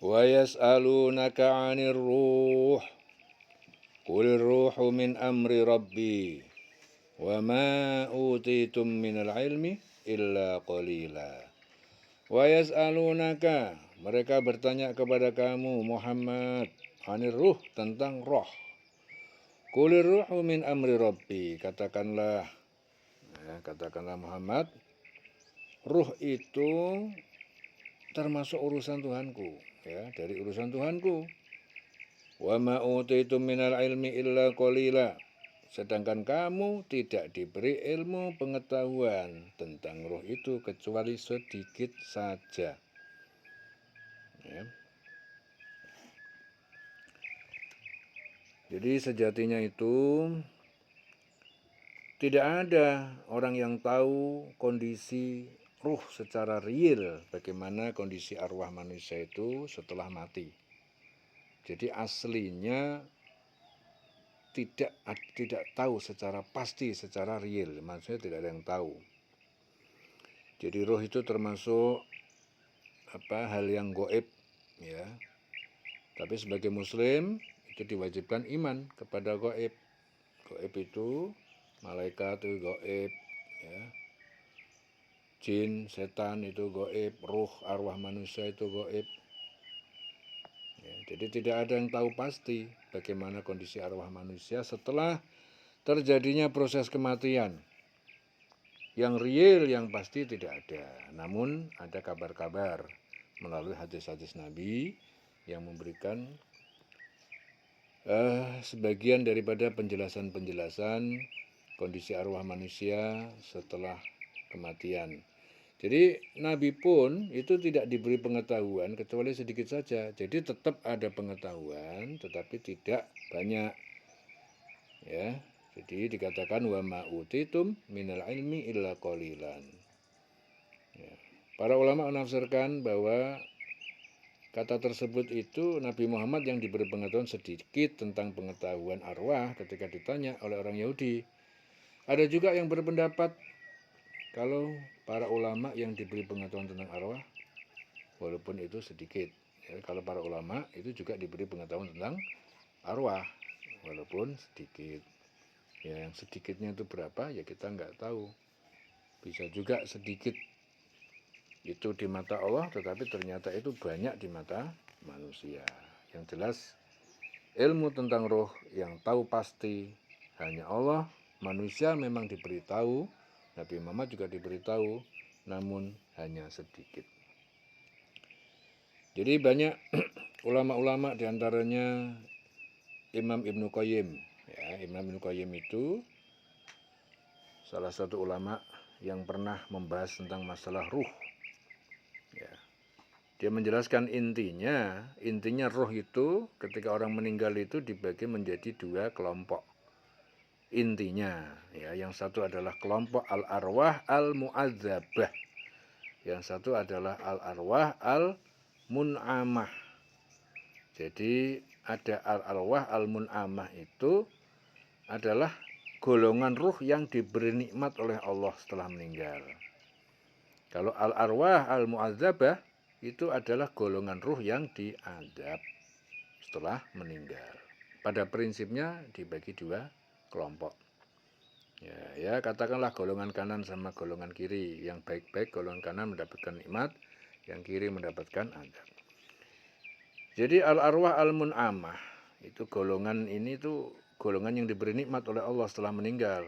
Wa yas'alunaka 'anir ruh. Qulir ruhu min amri rabbi. Wa ma utitum minal ilmi illa qalila. Wa yas'alunaka, mereka bertanya kepada kamu Muhammad, 'anir ruh, tentang roh. Qulir ruhu min amri rabbi, katakanlah Muhammad, ruh itu termasuk urusan Tuhanku, ya, dari urusan Tuhanku. Wa ma utitum minal ilmi illa qalila, sedangkan kamu tidak diberi ilmu pengetahuan tentang roh itu kecuali sedikit saja. Ya. Jadi sejatinya itu tidak ada orang yang tahu kondisi ruh secara real, bagaimana kondisi arwah manusia itu setelah mati. Jadi aslinya tidak tahu secara pasti, secara real, maksudnya tidak ada yang tahu. Jadi roh itu termasuk hal yang gaib, ya. Tapi sebagai muslim itu diwajibkan iman kepada gaib. Gaib itu malaikat itu gaib, ya. Jin, setan itu gaib, ruh, arwah manusia itu gaib. Ya, jadi tidak ada yang tahu pasti bagaimana kondisi arwah manusia setelah terjadinya proses kematian. Yang real, yang pasti tidak ada. Namun ada kabar-kabar melalui hadis-hadis Nabi yang memberikan sebagian daripada penjelasan-penjelasan kondisi arwah manusia setelah kematian. Jadi Nabi pun itu tidak diberi pengetahuan kecuali sedikit saja. Jadi tetap ada pengetahuan tetapi tidak banyak. Ya. Jadi dikatakan wa ma utitum minal ilmi illa qalilan. Ya. Para ulama menafsirkan bahwa kata tersebut itu Nabi Muhammad yang diberi pengetahuan sedikit tentang pengetahuan arwah ketika ditanya oleh orang Yahudi. Ada juga yang berpendapat kalau para ulama yang diberi pengetahuan tentang arwah, walaupun itu sedikit. Ya, kalau para ulama itu juga diberi pengetahuan tentang arwah, walaupun sedikit. Ya, yang sedikitnya itu berapa ya kita nggak tahu. Bisa juga sedikit itu di mata Allah, tetapi ternyata itu banyak di mata manusia. Yang jelas ilmu tentang roh yang tahu pasti hanya Allah. Manusia memang diberitahu, Nabi Muhammad juga diberitahu, namun hanya sedikit. Jadi banyak ulama-ulama diantaranya Imam Ibnu Qayyim. Ya, Imam Ibnu Qayyim itu salah satu ulama yang pernah membahas tentang masalah ruh. Ya. Dia menjelaskan intinya roh itu ketika orang meninggal itu dibagi menjadi dua kelompok. Intinya, ya, yang satu adalah kelompok al-arwah al-mu'adzabah. Yang satu adalah al-arwah al-mun'amah. Jadi ada al-arwah al-mun'amah itu adalah golongan ruh yang diberi nikmat oleh Allah setelah meninggal. Kalau al-arwah al-mu'adzabah itu adalah golongan ruh yang diazab setelah meninggal. Pada prinsipnya dibagi dua kelompok. Ya, katakanlah golongan kanan sama golongan kiri. Yang baik-baik golongan kanan mendapatkan nikmat, yang kiri mendapatkan azab. Jadi al-arwah al-mun'amah itu golongan ini tuh golongan yang diberi nikmat oleh Allah setelah meninggal.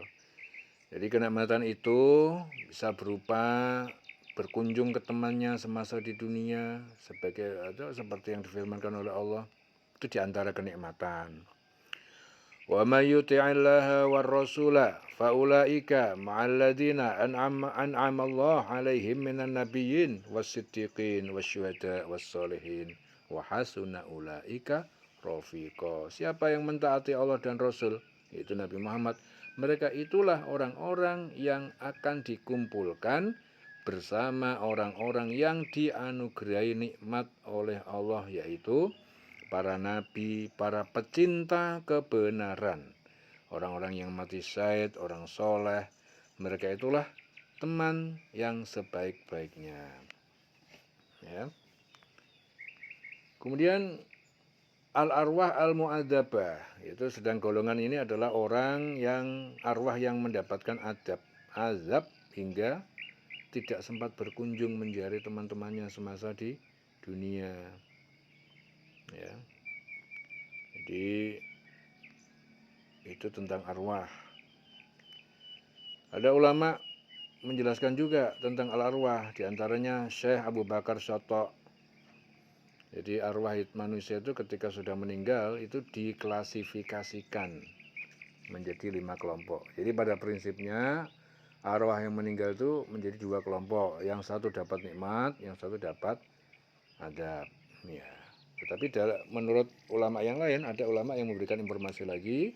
Jadi kenikmatan itu bisa berupa berkunjung ke temannya semasa di dunia seperti yang difirmankan oleh Allah, itu diantara kenikmatan. Wa may yuti'illaha war rasula faulaika ma'al ladzina an'ama Allah 'alaihim minan nabiyyin was-siddiqin wasyuhada was-sholihin wa hasuna ulaika rafiqa. Siapa yang mentaati Allah dan Rasul, yaitu Nabi Muhammad, mereka itulah orang-orang yang akan dikumpulkan bersama orang-orang yang dianugerahi nikmat oleh Allah, yaitu para nabi, para pecinta kebenaran, orang-orang yang mati syahid, orang soleh. Mereka itulah teman yang sebaik-baiknya. Ya. Kemudian al-arwah al-mu'adzabah, itu sedang golongan ini adalah orang yang arwah yang mendapatkan azab hingga tidak sempat berkunjung menjari teman-temannya semasa di dunia. Ya. Jadi itu tentang arwah. Ada ulama menjelaskan juga tentang al-arwah, diantaranya Syekh Abu Bakar Syato'. Jadi arwah manusia itu ketika sudah meninggal itu diklasifikasikan menjadi 5 kelompok. Jadi pada prinsipnya arwah yang meninggal itu menjadi 2 kelompok. Yang satu dapat nikmat, yang satu dapat adab. Ya. Tetapi menurut ulama yang lain, ada ulama yang memberikan informasi lagi,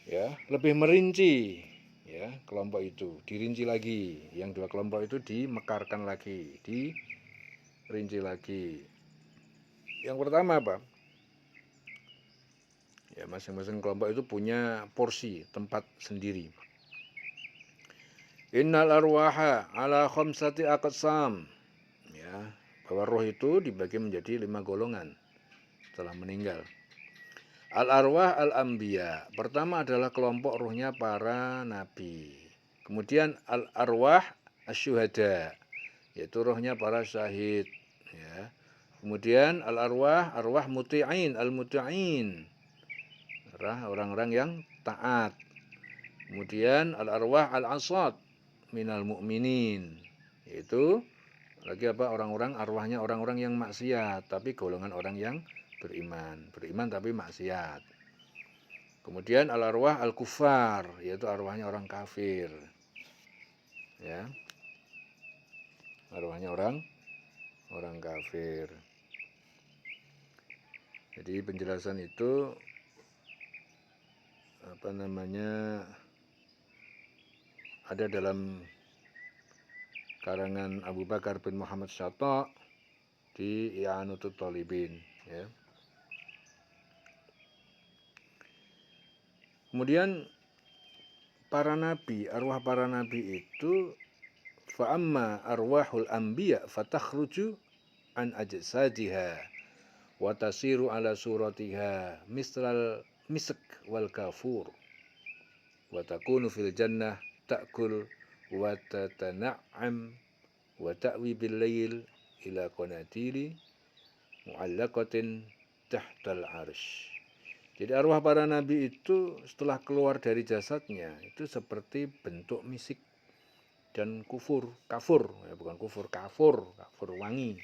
ya, lebih merinci, ya, kelompok itu dirinci lagi. Yang 2 kelompok itu dimekarkan lagi, dirinci lagi. Yang pertama apa? Ya, masing-masing kelompok itu punya porsi, tempat sendiri. Innal arwaha ala khamsati aqsam. Ya, bahwa roh itu dibagi menjadi 5 golongan setelah meninggal. Al-arwah al-anbiya. Pertama adalah kelompok rohnya para nabi. Kemudian al-arwah asyuhada, yaitu rohnya para syahid. Ya. Kemudian al-arwah arwah muti'in, al-muti'in, orang-orang yang taat. Kemudian al-arwah al-asad minal mu'minin, yaitu lagi apa, orang-orang arwahnya orang-orang yang maksiat tapi golongan orang yang beriman tapi maksiat. Kemudian al-arwah al-kufar, yaitu arwahnya orang kafir. Ya. Arwahnya orang kafir. Jadi penjelasan itu ada dalam karangan Abu Bakar bin Muhammad Syato' di I'anatut Thalibin, ya. Kemudian para nabi, arwah para nabi itu fa'amma arwahul anbiya fatakhruju an ajsadiha wa tasiru ala suratiha misral misk wal kafur wa takunu fil jannah ta'kul wa tatana'am wa ta'wi bil lail ila qanatili mu'allaqatin tahtal arsy. Jadi arwah para nabi itu setelah keluar dari jasadnya itu seperti bentuk misik dan kafur, ya, bukan kafur wangi.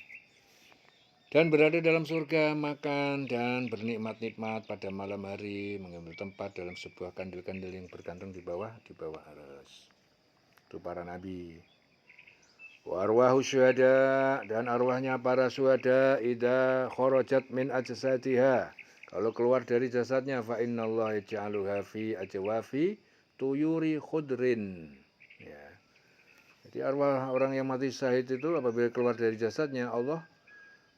Dan berada dalam surga, makan dan bernikmat-nikmat pada malam hari, mengambil tempat dalam sebuah kandil-kandil yang bergantung di bawah arsy. Itu para nabi. Wa arwahu syuhada, dan arwahnya para syuhada idza kharajat min ajsadiha, kalau keluar dari jasadnya, fa innallaha yaj'aluha fi ajwafi tuyuri khudrin. Ya. Jadi arwah orang yang mati syahid itu apabila keluar dari jasadnya, Allah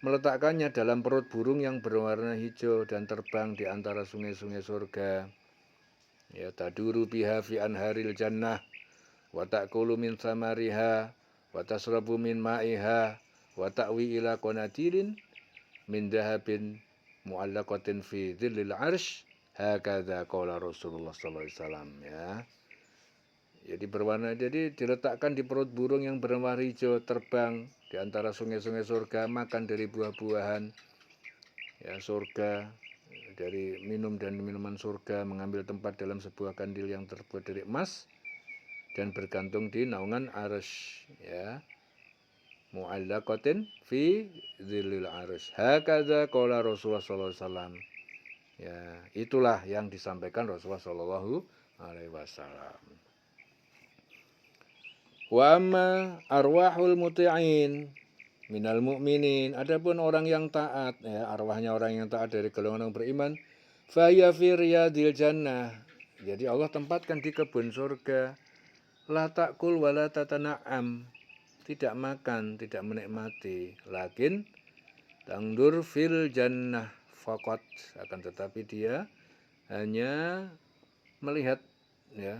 meletakkannya dalam perut burung yang berwarna hijau dan terbang di antara sungai-sungai surga. Ya, taduru biha fi anharil jannah wa ta'kulu min samariha wa tasrabu min ma'iha wa ta'wi ila qanatilin min dahabin mu'allaqatin fi dhillil arsy hakadha qala Rasulullah sallallahu alaihi wasallam, ya. Jadi diletakkan di perut burung yang berwarna hijau, terbang di antara sungai-sungai surga, makan dari buah-buahan, ya, surga, dari minum dan minuman surga, mengambil tempat dalam sebuah kandil yang terbuat dari emas dan bergantung di naungan arsy, ya. Mu'allaqatin fi dhillil arsy hakadha qala Rasulullah sallallahu alaihi wasallam. Ya, itulah yang disampaikan Rasulullah sallallahu alaihi wasallam. Wa amma arwahul muti'in minal mu'minin, adapun orang yang taat, ya, arwahnya orang yang taat dari golongan orang beriman, fa ya fi riyadil jannah, jadi Allah tempatkan di kebun surga, la ta'kul wa la tatana'am, tidak makan, tidak menikmati, lakin tangdur fil jannah faqat, akan tetapi dia hanya melihat, ya,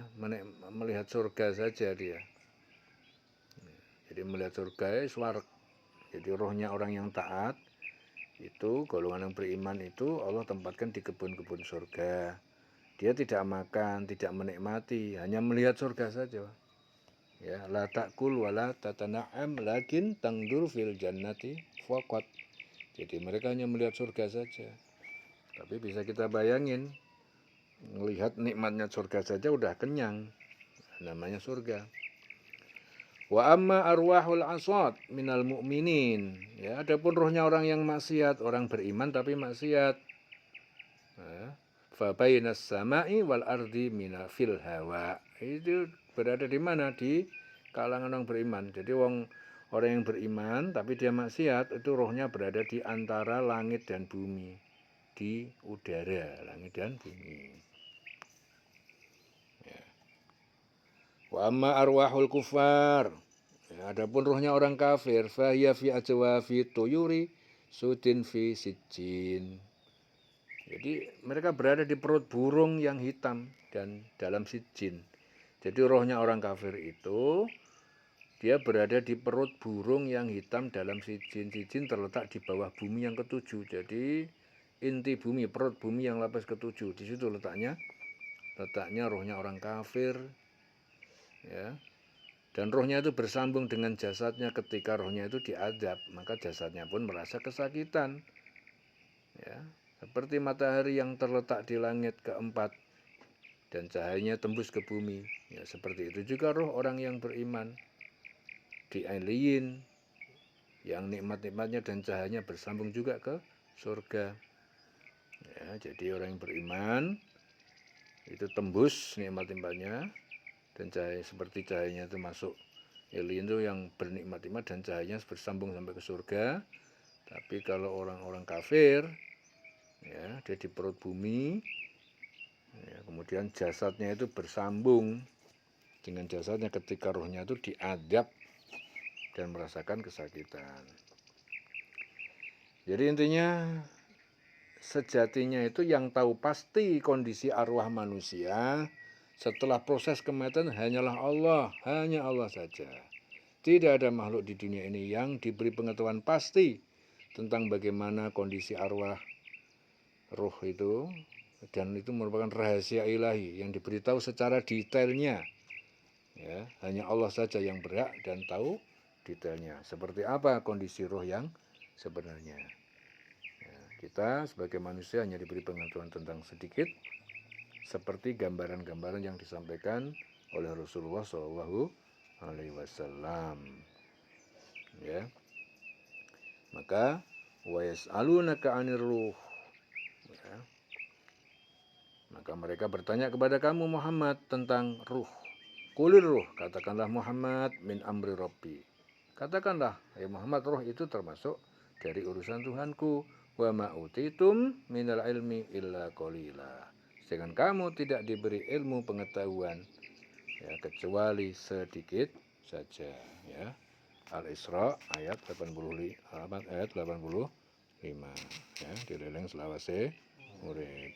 melihat surga saja dia. Jadi melihat surga, swarga. Jadi rohnya orang yang taat itu golongan yang beriman itu Allah tempatkan di kebun-kebun surga. Dia tidak makan, tidak menikmati, hanya melihat surga saja. Ya, la ta'kul wa la tatana'am lakin tangdur fil jannati faqat. Jadi mereka hanya melihat surga saja. Tapi bisa kita bayangin, melihat nikmatnya surga saja udah kenyang. Namanya surga. Wa amma arwahul asad minal mu'minin. Ya, adapun rohnya orang yang maksiat, orang beriman tapi maksiat. Fa bainas sama'i wal ardi mina fil hawa. Itu berada di mana? Di kalangan orang beriman. Jadi orang yang beriman tapi dia maksiat itu rohnya berada di antara langit dan bumi. Di udara, langit dan bumi. Ya. Wa amma arwahul kufar. Ya, adapun rohnya orang kafir, fahiya fi ajwafi tuyuri sudin fi sijjin. Jadi mereka berada di perut burung yang hitam dan dalam sijjin. Jadi rohnya orang kafir itu dia berada di perut burung yang hitam dalam sijjin. Sijjin terletak di bawah bumi yang ketujuh. Jadi inti bumi, perut bumi yang lapis ketujuh. Di situ letaknya rohnya orang kafir. Ya. Dan rohnya itu bersambung dengan jasadnya ketika rohnya itu diadab, maka jasadnya pun merasa kesakitan. Ya, seperti matahari yang terletak di langit keempat dan cahayanya tembus ke bumi. Ya, seperti itu juga roh orang yang beriman di alien yang nikmat-nikmatnya dan cahayanya bersambung juga ke surga. Ya, jadi orang yang beriman itu tembus nikmat-nikmatnya dan cahaya seperti cahayanya itu masuk alien itu yang bernikmat-nikmat dan cahayanya bersambung sampai ke surga. Tapi kalau orang-orang kafir, ya, dia di perut bumi, ya, kemudian jasadnya itu bersambung dengan jasadnya ketika rohnya itu diadab dan merasakan kesakitan. Jadi intinya sejatinya itu yang tahu pasti kondisi arwah manusia setelah proses kematian hanyalah Allah, hanya Allah saja. Tidak ada makhluk di dunia ini yang diberi pengetahuan pasti tentang bagaimana kondisi arwah roh itu, dan itu merupakan rahasia ilahi yang diberitahu secara detailnya. Ya, hanya Allah saja yang berhak dan tahu detailnya. Seperti apa kondisi roh yang sebenarnya. Ya, kita sebagai manusia hanya diberi pengetahuan tentang sedikit, seperti gambaran-gambaran yang disampaikan oleh Rasulullah SAW. Ya, maka wa yas'alunaka 'anir ruh. Ya. Maka mereka bertanya kepada kamu Muhammad tentang ruh. Kulir ruh, katakanlah Muhammad min amri Rabbi. Katakanlah, ya Muhammad, roh itu termasuk dari urusan Tuhanku. Wa ma utitum minal ilmi illa qalila. Sedangkan kamu tidak diberi ilmu pengetahuan, ya, kecuali sedikit saja. Ya. Al-Isra ayat 85. Ya, dileleng selawase urip.